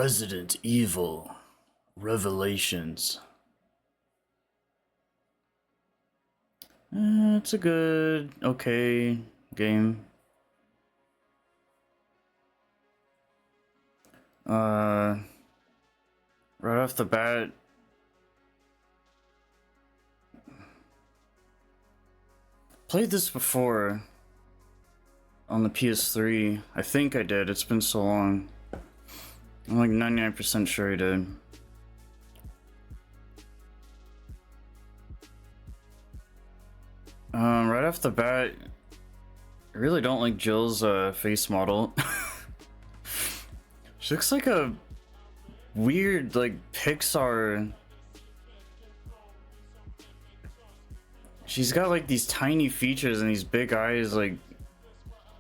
Resident Evil Revelations. It's a good, okay game. Right off the bat, played this before on the PS3. I think I did. It's been so long. I'm like 99% sure I did. Right off the bat, I really don't like Jill's face model. She looks like a weird, like, Pixar. She's got like these tiny features and these big eyes. Like,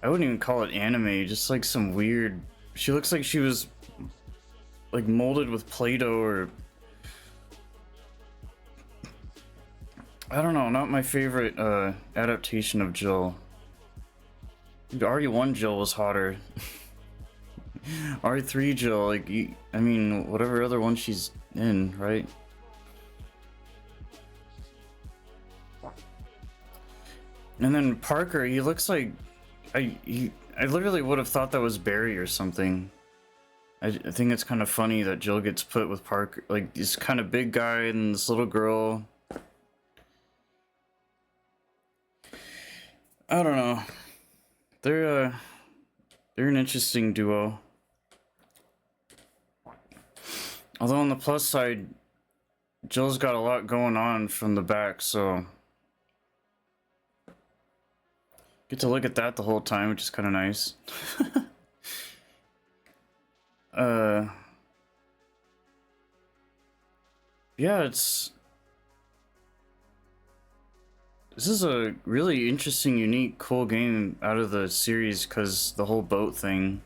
I wouldn't even call it anime, just like some weird. She looks like she was like molded with Play-Doh, or I don't know, not my favorite adaptation of Jill. RE1 Jill was hotter. RE3 Jill, like, I mean, whatever other one she's in, right? And then Parker, he looks like I literally would have thought that was Barry or something. I think it's kind of funny that Jill gets put with Parker, like this kind of big guy and this little girl. I don't know. They're an interesting duo. Although on the plus side, Jill's got a lot going on from the back, so get to look at that the whole time, which is kind of nice. Yeah, this is a really interesting, unique, cool game out of the series because the whole boat thing.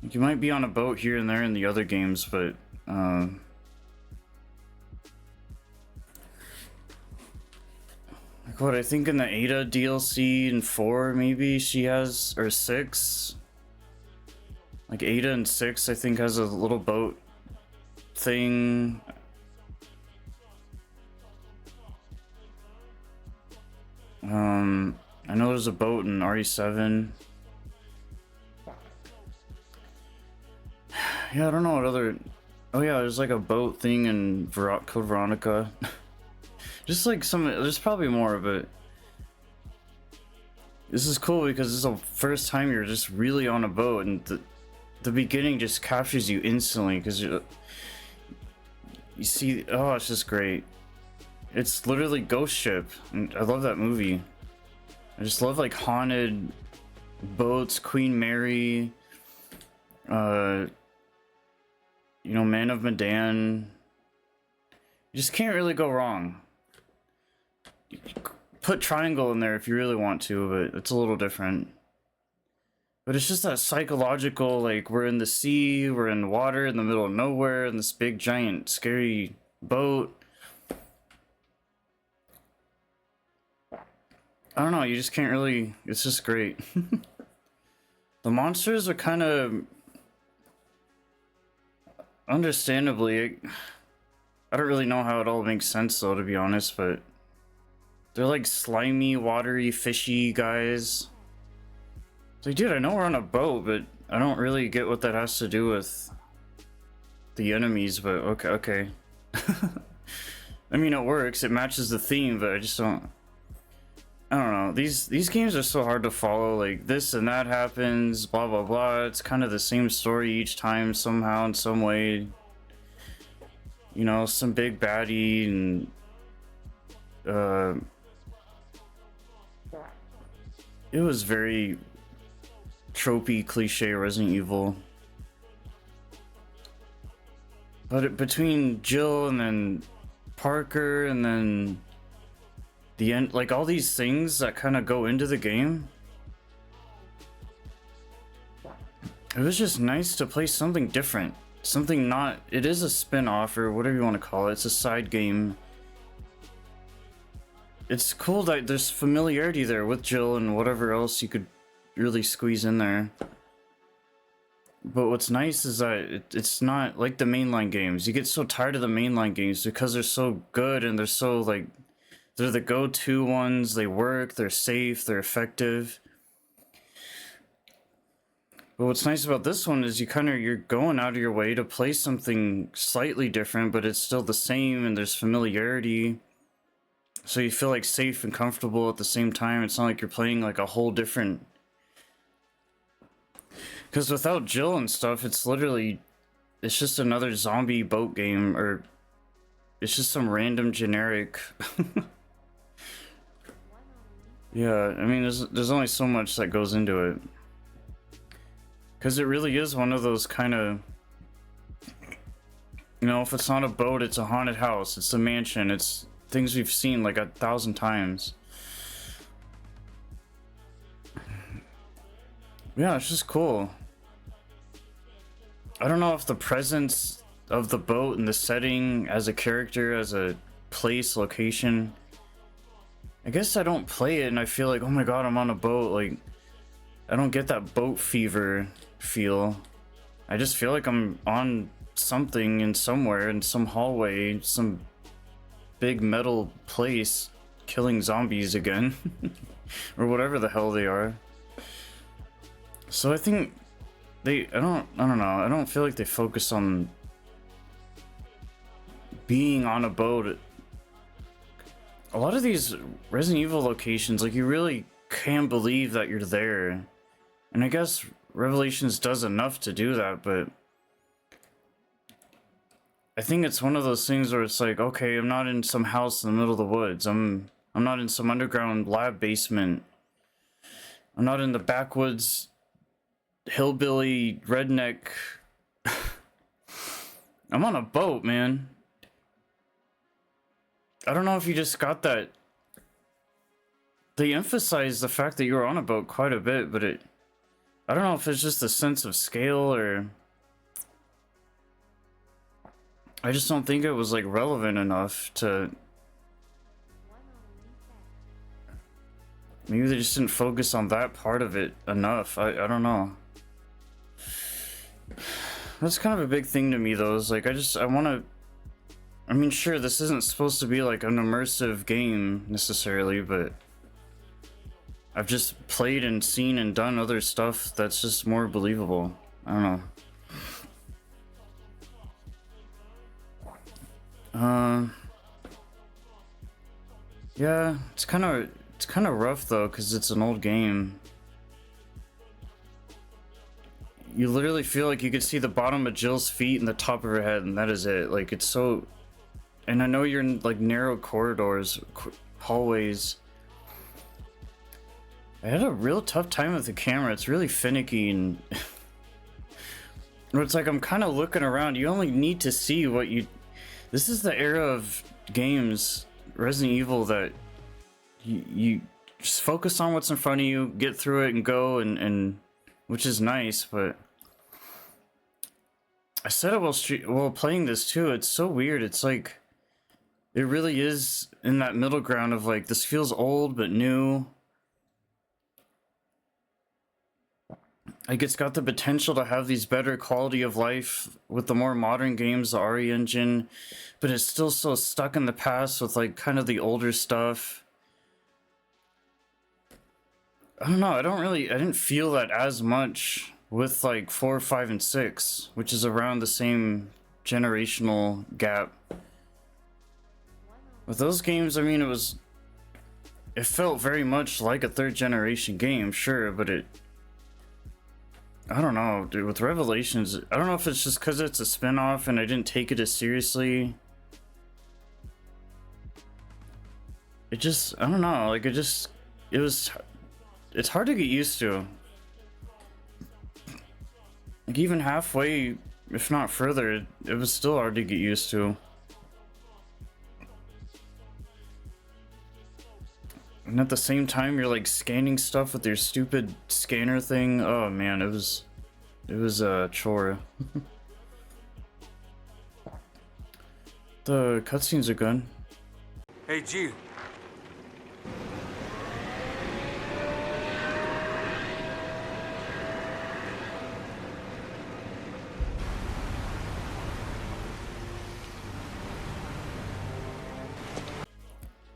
You might be on a boat here and there in the other games, but like what I think in the Ada DLC in 4 maybe she has, or 6. Like Ada and 6 I think has a little boat thing. I know there's a boat in RE7. Yeah, I don't know what other. Oh yeah, there's like a boat thing in Code Veronica. Just like some, there's probably more, but this is cool because this is the first time you're just really on a boat, and the beginning just captures you instantly because you see. Oh, it's just great. It's literally Ghost Ship, and I love that movie. I just love like haunted boats, Queen Mary, you know, Man of Medan. You just can't really go wrong. Put Triangle in there if you really want to, but it's a little different. But it's just that psychological, like, we're in the sea, we're in water, in the middle of nowhere, in this big, giant, scary boat. I don't know, you just can't really, it's just great. The monsters are kind of, understandably, I don't really know how it all makes sense though, to be honest, but they're like slimy, watery, fishy guys. It's like, dude, I know we're on a boat, but I don't really get what that has to do with the enemies, but okay. I mean, it works, it matches the theme, but I just don't. I don't know, these games are so hard to follow, like this and that happens, blah blah blah. It's kind of the same story each time somehow in some way. You know, some big baddie and it was very tropey, cliche Resident Evil. But between Jill and then Parker and then the end, like all these things that kind of go into the game, it was just nice to play something different, something not, it is a spin-off or whatever you want to call it, it's a side game. It's cool that there's familiarity there with Jill and whatever else you could really squeeze in there. But what's nice is that it's not like the mainline games. You get so tired of the mainline games because they're so good and they're so like they're the go-to ones. They work, they're safe, they're effective. But what's nice about this one is you're going out of your way to play something slightly different, but it's still the same and there's familiarity. So you feel like safe and comfortable at the same time. It's not like you're playing like a whole different. Because without Jill and stuff, it's just another zombie boat game, or it's just some random generic. Yeah, I mean, there's only so much that goes into it. Because it really is one of those kind of, if it's not a boat, it's a haunted house, it's a mansion, it's things we've seen like 1,000 times. Yeah, it's just cool. I don't know if the presence of the boat and the setting as a character, as a place, location. I guess I don't play it and I feel like, oh my god, I'm on a boat. Like, I don't get that boat fever feel. I just feel like I'm on something in somewhere, in some hallway, some big metal place, killing zombies again. Or whatever the hell they are. So I think I don't know, I don't feel like they focus on being on a boat. A lot of these Resident Evil locations, like, you really can believe that you're there. And I guess Revelations does enough to do that, but I think it's one of those things where it's like, okay, I'm not in some house in the middle of the woods. I'm not in some underground lab basement. I'm not in the backwoods hillbilly redneck. I'm on a boat, man. I don't know if you just got that. They emphasize the fact that you were on a boat quite a bit, but I don't know if it's just a sense of scale, or I just don't think it was like relevant enough to. Maybe they just didn't focus on that part of it enough. I don't know. That's kind of a big thing to me, though. Is like, I want to. I mean, sure, this isn't supposed to be like an immersive game necessarily, but I've just played and seen and done other stuff that's just more believable. I don't know. Yeah, it's kind of rough though, because it's an old game. You literally feel like you could see the bottom of Jill's feet and the top of her head, and that is it. Like, it's so. And I know you're in like narrow corridors, hallways. I had a real tough time with the camera. It's really finicky, and it's like I'm kind of looking around. You only need to see what you. This is the era of games, Resident Evil, that you just focus on what's in front of you, get through it, and go, and which is nice. But I said it while playing this too. It's so weird. It's like it really is in that middle ground of like, this feels old but new. Like, it's got the potential to have these better quality of life with the more modern games, the RE engine, but it's still so stuck in the past with like kind of the older stuff. I don't know, I didn't feel that as much with like 4, 5, and 6, which is around the same generational gap. With those games, I mean, it felt very much like a third generation game, sure, but I don't know, dude, with Revelations, I don't know if it's just because it's a spin-off and I didn't take it as seriously. I don't know, like, it's hard to get used to. Like, even halfway, if not further, it was still hard to get used to. And at the same time, you're like scanning stuff with your stupid scanner thing. Oh man, it was a chore. The cutscenes are good. Hey, Jill.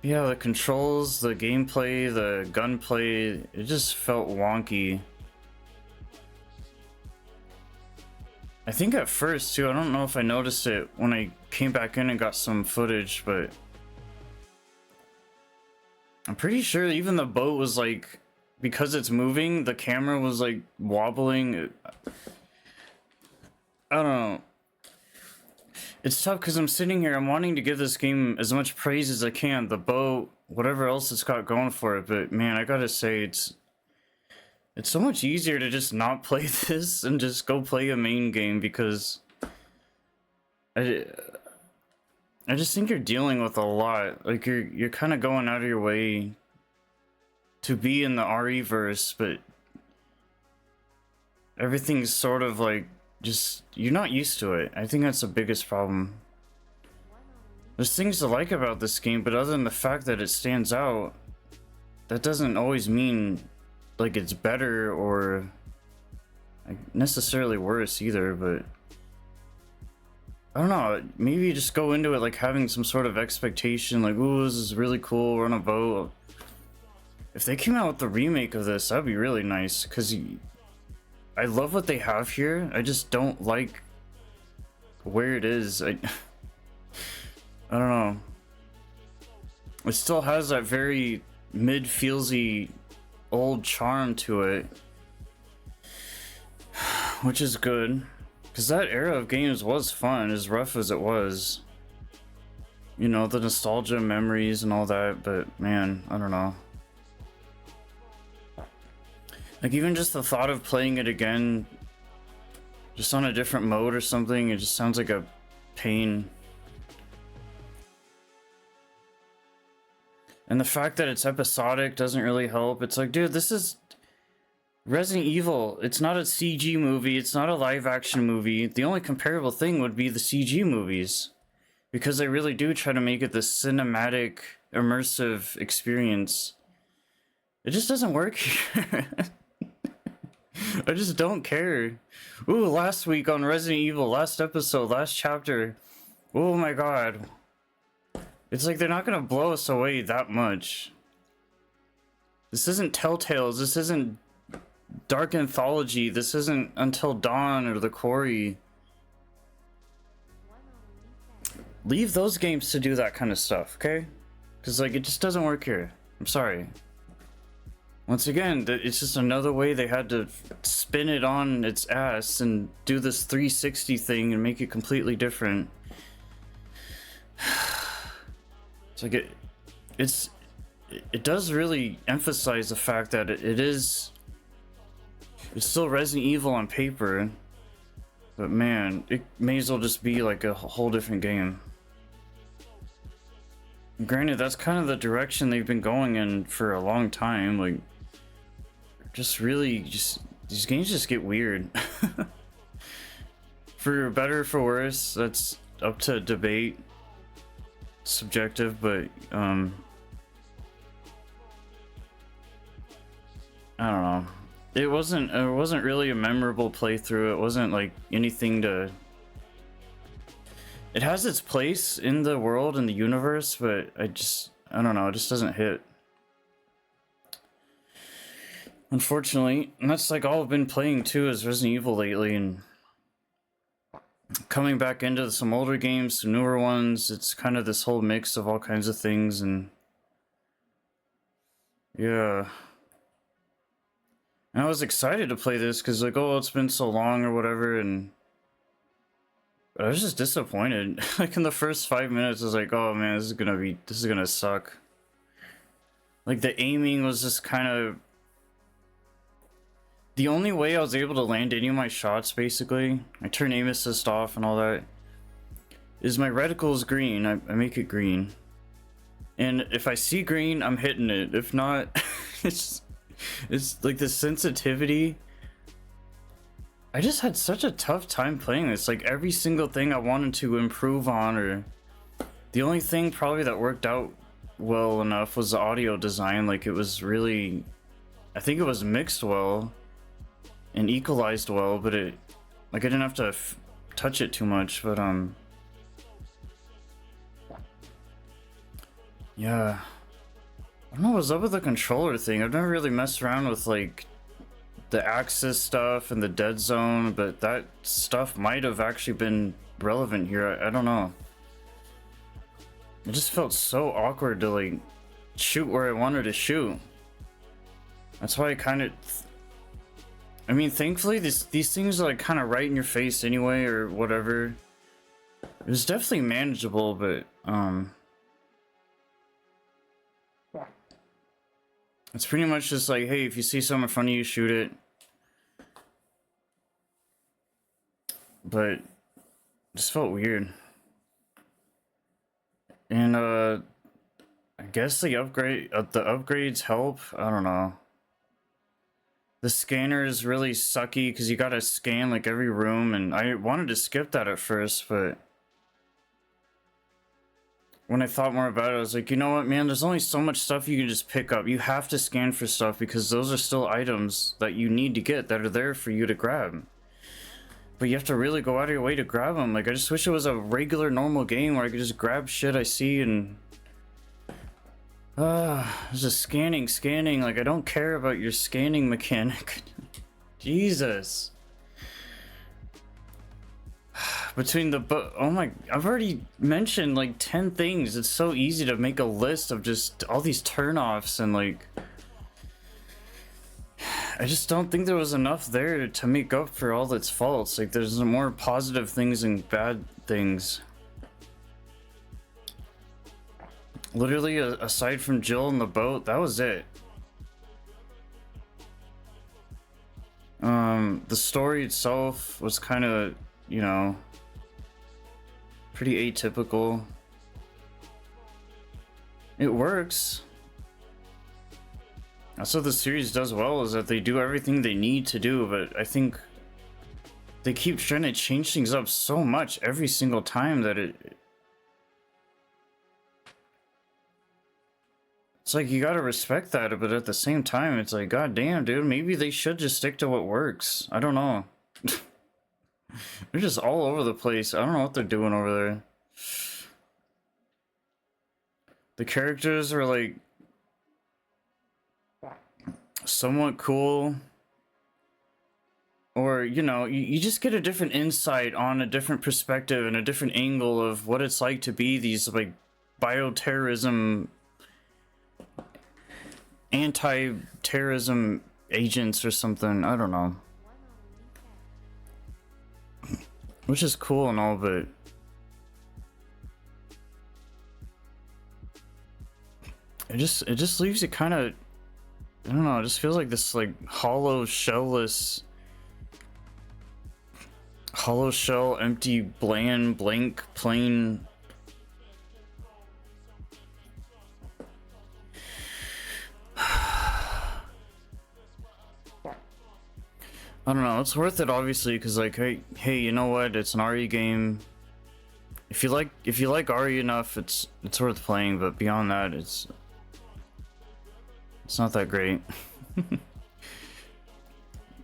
Yeah, the controls, the gameplay, the gunplay, it just felt wonky. I think at first too, I don't know if I noticed it when I came back in and got some footage, but I'm pretty sure even the boat was like, because it's moving, the camera was like wobbling. I don't know. It's tough because I'm sitting here, I'm wanting to give this game as much praise as I can, the boat, whatever else it's got going for it, but man, I gotta say, it's so much easier to just not play this and just go play a main game, because I just think you're dealing with a lot. Like you're kind of going out of your way to be in the RE verse, but everything's sort of like just you're not used to it. I think that's the biggest problem. There's things to like about this game, but other than the fact that it stands out, that doesn't always mean like it's better or like necessarily worse either. But I don't know, maybe you just go into it like having some sort of expectation, like, ooh, this is really cool, we're on a boat. If they came out with the remake of this, that'd be really nice, because I love what they have here. I just don't like where it is. I don't know. It still has that very mid-feelsy old charm to it, which is good, because that era of games was fun, as rough as it was. You know, the nostalgia, memories, and all that, but man, I don't know. Like, even just the thought of playing it again, just on a different mode or something, it just sounds like a pain. And the fact that it's episodic doesn't really help. It's like, dude, this is Resident Evil. It's not a CG movie. It's not a live action movie. The only comparable thing would be the CG movies, because they really do try to make it this cinematic, immersive experience. It just doesn't work here. I just don't care. Ooh, last week on Resident Evil, last episode, last chapter. Oh my god. It's like they're not gonna blow us away that much. This isn't Telltales, this isn't Dark Anthology, this isn't Until Dawn or The Quarry. Leave those games to do that kind of stuff, okay? Because like, it just doesn't work here. I'm sorry. Once again, it's just another way they had to spin it on its ass and do this 360 thing and make it completely different. It's like it does really emphasize the fact that it's still Resident Evil on paper, but man, it may as well just be like a whole different game. Granted, that's kind of the direction they've been going in for a long time. Like, just really, these games just get weird. For better or for worse, that's up to debate. Subjective, but I don't know. It wasn't really a memorable playthrough. It wasn't like anything to. It has its place in the world and the universe, but I don't know. It just doesn't hit. Unfortunately, and that's like all I've been playing too is Resident Evil lately, and coming back into some older games, some newer ones. It's kind of this whole mix of all kinds of things, and yeah. And I was excited to play this because like, oh, it's been so long or whatever, and but I was just disappointed. Like in the first 5 minutes, I was like, oh man, this is gonna suck. Like the aiming was just kind of. The only way I was able to land any of my shots, basically, I turn aim assist off and all that, is my reticle is green. I make it green. And if I see green, I'm hitting it. If not, it's like the sensitivity. I just had such a tough time playing this. Like every single thing I wanted to improve on, or the only thing probably that worked out well enough was the audio design. Like it was really, I think it was mixed well and equalized well, but it, like I didn't have to touch it too much, but Yeah. I don't know what's up with the controller thing. I've never really messed around with like the Axis stuff and the dead zone, but that stuff might have actually been relevant here. I don't know. It just felt so awkward to like shoot where I wanted to shoot. That's why I kind of... I mean, thankfully these things are like kind of right in your face anyway, or whatever. It was definitely manageable, but it's pretty much just like, hey, if you see someone in front of you, shoot it. But it just felt weird. And I guess the upgrades help. I don't know. The scanner is really sucky because you gotta scan like every room, and I wanted to skip that at first, but when I thought more about it, I was like, you know what, man, there's only so much stuff you can just pick up. You have to scan for stuff because those are still items that you need to get that are there for you to grab. But you have to really go out of your way to grab them. Like, I just wish it was a regular, normal game where I could just grab shit I see and... it's just scanning. Like, I don't care about your scanning mechanic. Jesus. Between the... Oh my... I've already mentioned, like, 10 things. It's so easy to make a list of just all these turnoffs and, like... I just don't think there was enough there to make up for all its faults. Like, there's more positive things than bad things. Literally, aside from Jill and the boat, that was it. The story itself was kind of, you know, pretty atypical. It works. That's what the series does well, is that they do everything they need to do, but I think they keep trying to change things up so much every single time that it's like, you gotta respect that, but at the same time, it's like, god damn, dude, maybe they should just stick to what works. I don't know. They're just all over the place. I don't know what they're doing over there. The characters are like somewhat cool, or you know, you just get a different insight on a different perspective and a different angle of what it's like to be these like bioterrorism, anti-terrorism agents or something. I don't know, which is cool and all, but it just leaves it kind of, I don't know, it just feels like this like hollow shell, empty, bland, blank, plain. I don't know, it's worth it obviously, because like, hey, you know what, it's an RE game. If you like RE enough, it's worth playing, but beyond that, it's not that great.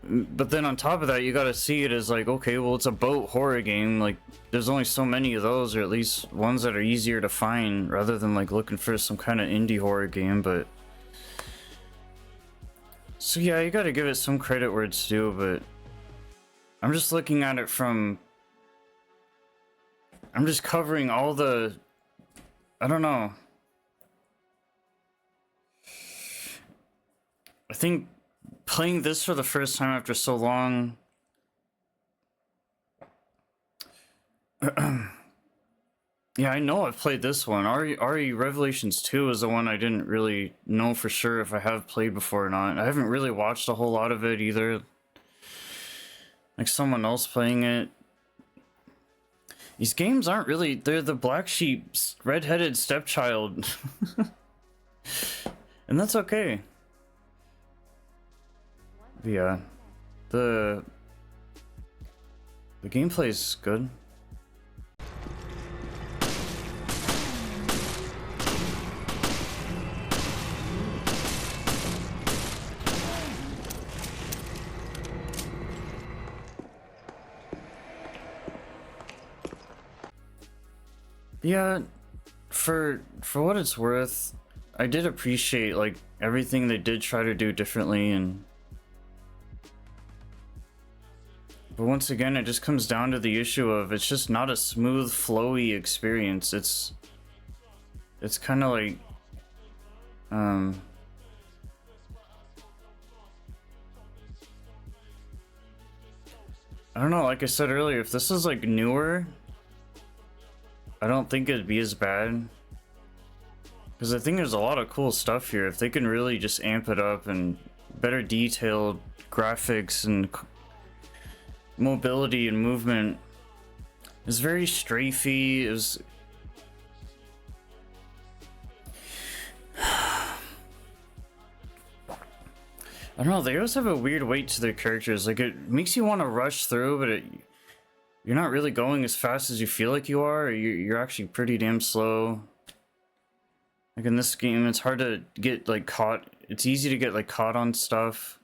But then on top of that, you gotta see it as like, okay, well, it's a boat horror game. Like, there's only so many of those, or at least ones that are easier to find, rather than like looking for some kind of indie horror game. But so yeah, you gotta give it some credit where it's due, but I'm just looking at it from, I'm just covering all the, I don't know. I think playing this for the first time after so long, yeah, I know I've played this one. RE Revelations 2 is the one I didn't really know for sure if I have played before or not. I haven't really watched a whole lot of it either. Like someone else playing it. These games aren't really, they're the black sheep, red-headed stepchild. And that's okay. Yeah, the gameplay is good. Yeah, for what it's worth, I did appreciate like everything they did try to do differently, and but once again, it just comes down to the issue of it's just not a smooth, flowy experience. It's kind of like I don't know, like I said earlier, if this was like newer, I don't think it'd be as bad. Because I think there's a lot of cool stuff here. If they can really just amp it up and better detailed graphics and mobility and movement. It's very strafey. It was... I don't know, they always have a weird weight to their characters. Like, it makes you want to rush through, but you're not really going as fast as you feel like you are. Or you're actually pretty damn slow. Like, in this game, it's hard to get, like, caught. It's easy to get, like, caught on stuff.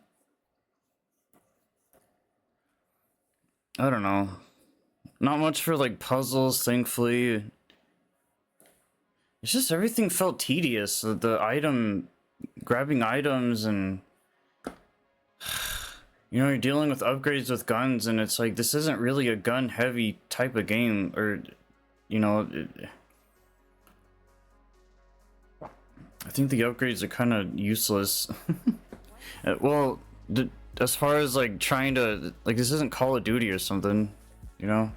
I don't know. Not much for, like, puzzles, thankfully. It's just everything felt tedious. The grabbing items and... You know, you're dealing with upgrades with guns, and it's like, this isn't really a gun-heavy type of game, or, you know... I think the upgrades are kind of useless. Well, as far as, like, trying to... Like, this isn't Call of Duty or something, you know?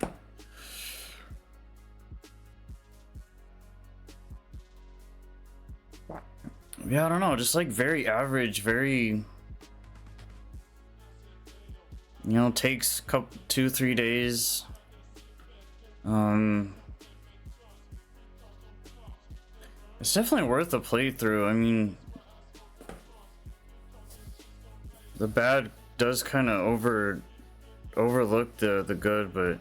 Yeah, I don't know, just, like, very average, very... You know, takes 2-3 days. It's definitely worth a playthrough. I mean, the bad does kind of overlook the good, but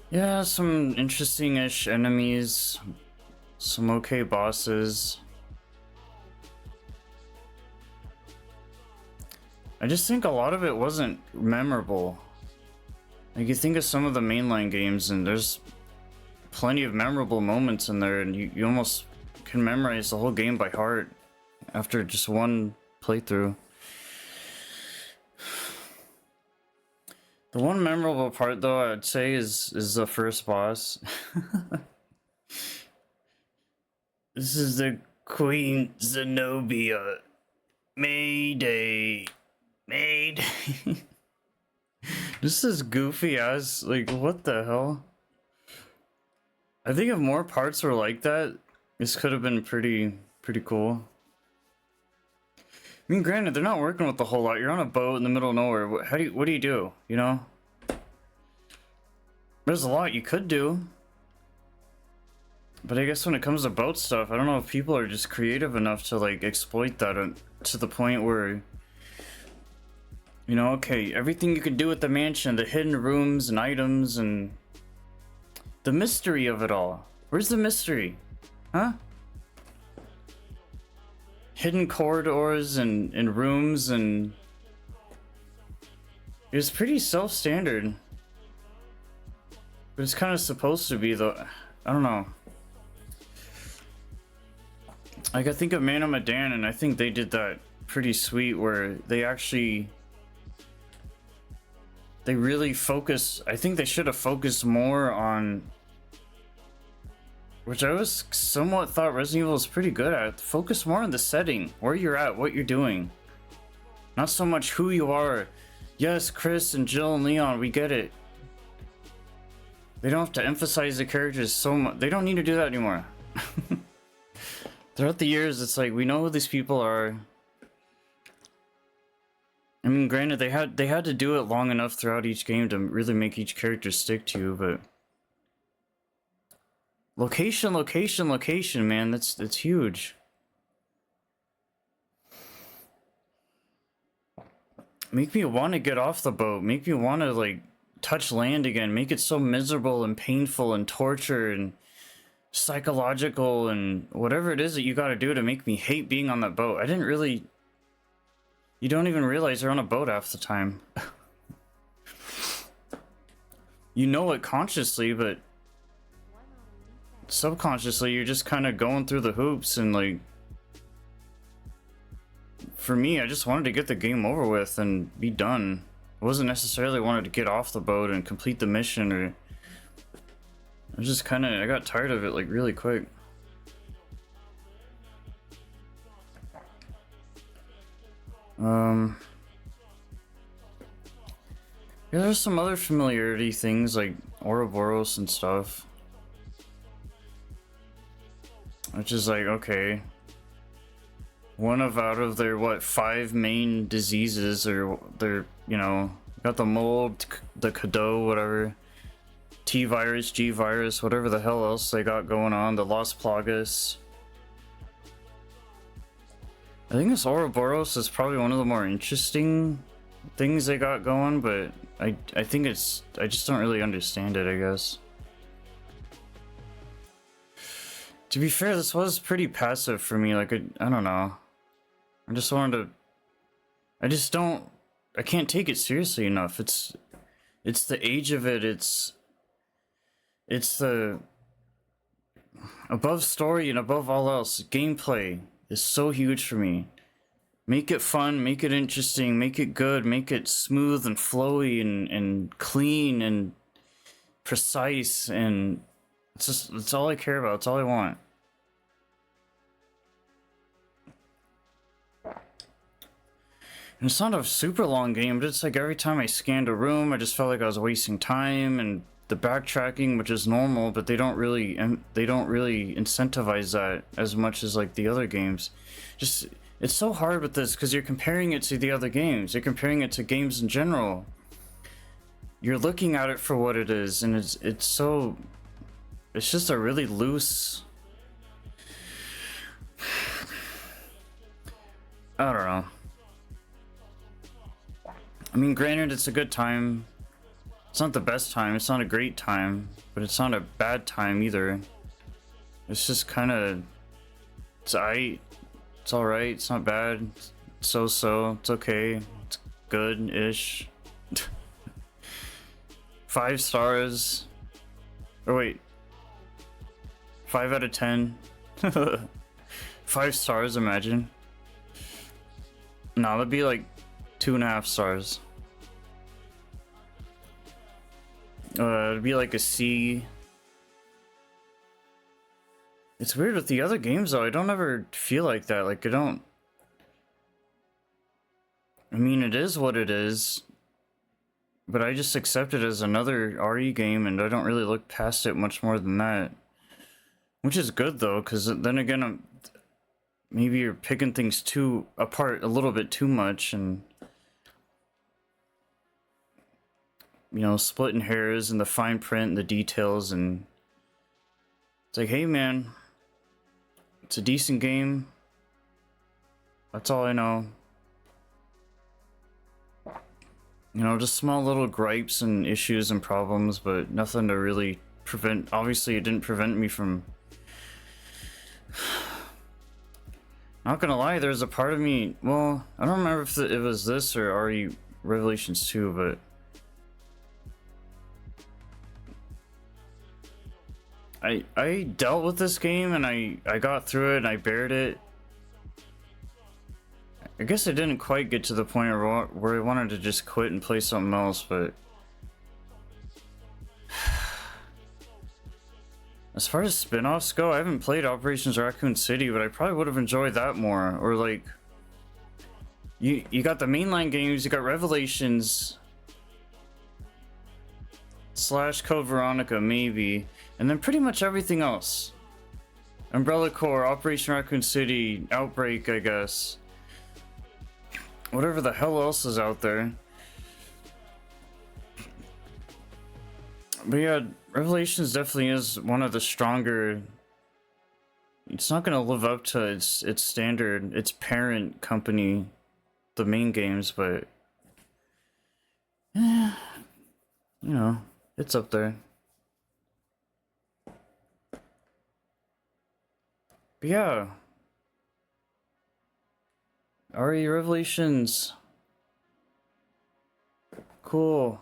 yeah, some interesting-ish enemies, some okay bosses. I just think a lot of it wasn't memorable. Like, you think of some of the mainline games, and there's plenty of memorable moments in there, and you almost can memorize the whole game by heart after just one playthrough. The one memorable part, though, I'd say is the first boss. This is the Queen Zenobia. Mayday. Made. This is goofy ass, like, what the hell? I think if more parts were like that, this could have been pretty cool. I mean, granted, they're not working with a whole lot. You're on a boat in the middle of nowhere. What do you do? You know? There's a lot you could do. But I guess when it comes to boat stuff, I don't know if people are just creative enough to, like, exploit that to the point where... You know, okay, everything you can do with the mansion, the hidden rooms and items and the mystery of it all. Where's the mystery? Huh? Hidden corridors and rooms, and it was pretty self-standard. But it's kind of supposed to be, though. I don't know. Like, I think of Man of Medan, and I think they did that pretty sweet, where they actually... They really focus. I think they should have focused more on, which I was somewhat thought Resident Evil was pretty good at. Focus more on the setting, where you're at, what you're doing. Not so much who you are. Yes, Chris and Jill and Leon, we get it. They don't have to emphasize the characters so much. They don't need to do that anymore. Throughout the years, it's like, we know who these people are. I mean, granted, they had to do it long enough throughout each game to really make each character stick to you, but location, man, that's huge. Make me want to get off the boat. Make me want to, like, touch land again. Make it so miserable and painful and torture and psychological and whatever it is that you got to do to make me hate being on that boat. I didn't really... You don't even realize you're on a boat half the time. you know it consciously, but subconsciously you're just kind of going through the hoops. And like, for me, I just wanted to get the game over with and be done. I wasn't necessarily wanted to get off the boat and complete the mission, or I was just kind of, I got tired of it like really quick. Yeah, there's some other familiarity things like Ouroboros and stuff, which is like, okay, one of out of their what 5 main diseases, or their, you know, got the mold, the Cadeau, whatever, T virus, G virus, whatever the hell else they got going on, the Las Plagas. I think this Ouroboros is probably one of the more interesting things they got going, but I think it's, I just don't really understand it, I guess. To be fair, this was pretty passive for me. Like, I don't know. I just wanted to, I just don't, I can't take it seriously enough. It's the age of it. It's the, above story and above all else, gameplay is so huge for me. Make it fun, make it interesting, make it good, make it smooth and flowy and clean and precise, and it's just, it's all I care about, it's all I want. And it's not a super long game, but it's like every time I scanned a room, I just felt like I was wasting time, and the backtracking, which is normal, but they don't really incentivize that as much as like the other games. Just, it's so hard with this because you're comparing it to the other games. You're comparing it to games in general. You're looking at it for what it is, and it's just a really loose, I don't know. I mean, granted, it's a good time. It's not the best time, it's not a great time, but it's not a bad time either. It's just kind of, it's alright, it's not bad, it's so-so, it's okay, it's good-ish. 5 stars. Or wait. 5 out of 10. 5 stars, imagine. No, that'd be like 2.5 stars. It'd be like a C. It's weird with the other games though, I don't ever feel like that. Like, I mean, it is what it is, but I just accept it as another RE game, and I don't really look past it much more than that. Which is good though, because then again, maybe you're picking things too apart a little bit too much, and you know, splitting hairs and the fine print and the details, and it's like, hey man, it's a decent game. That's all I know. You know, just small little gripes and issues and problems, but nothing to really prevent. Obviously, it didn't prevent me from. Not gonna lie, there's a part of me. Well, I don't remember if it was this or RE Revelations 2, but I dealt with this game, and I got through it and I bared it. I guess I didn't quite get to the point where I wanted to just quit and play something else, but as far as spin-offs go, I haven't played Operations Raccoon City, but I probably would have enjoyed that more. Or like, you got the mainline games, you got Revelations / Code Veronica maybe, and then pretty much everything else. Umbrella Corps, Operation Raccoon City, Outbreak, I guess. Whatever the hell else is out there. But yeah, Revelations definitely is one of the stronger. It's not gonna live up to its standard, its parent company, the main games, but you know, it's up there. But yeah, RE Revelations, cool.